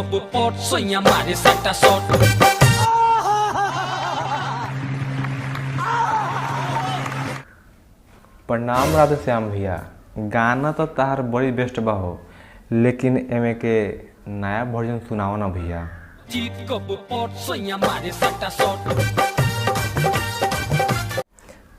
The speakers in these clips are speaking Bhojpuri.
कब पॉट सोया मारे सट्टा शॉट। प्रणाम राधे श्याम भैया। गाना तो तार बड़ी बेस्ट बा हो, लेकिन एमे के नया वर्जन सुनाओ ना भैया। जीत कब पॉट सोया मारे सट्टा शॉट।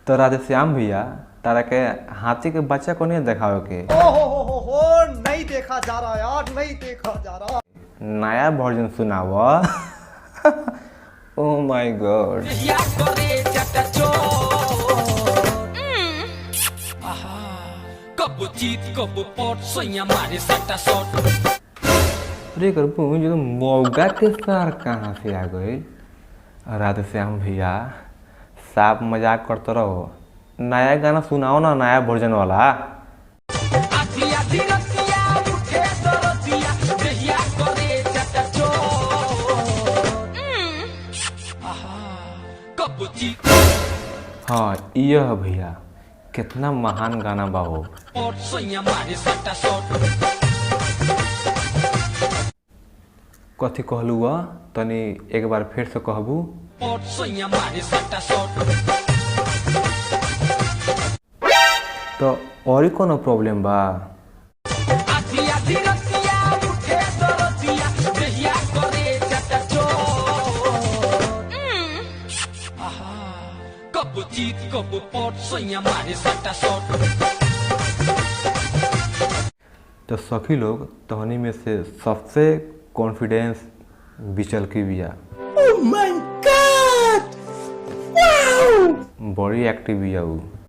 तो राधे श्याम भैया, तारा के हाथी के बच्चा को नहीं दिखाओ के? हो नहीं देखा जा रहा यार, नहीं देखा जा रहा। नया वर्जन सुनाओ। Oh my God. या करे जटा कब जीत कब पॉट सोया मारे सट्टा शॉट। अरे करबू जो मौगा के सार कहाँ से आ गई? राधे श्याम भैया साफ मजाक करते रहो, नया गाना सुनाओ ना, नया वर्जन वाला। आधी आधी रतिया उठे तो रतिया देहिया करे जटा कब जीत। हाँ ये है भैया, कितना महान गाना बा हो। पॉट सोया मारे सट्टा शॉट। कथी कहलू हुआ तनी एक बार फिर से कहबू? पॉट सोया मारे सट्टा शॉट। तो और कोनो प्रॉब्लम बा? आधी आधी रतिया उठे तो रतिया देहिया करे जटा कब जीत कब पॉट सोया मारे सट्टा शॉट। तो सखी लोग, तहनी में से सबसे कॉन्फिडेंस बिचल की बिया। ओह माय गॉड, वाओ, बड़ी एक्टिव बिया उ।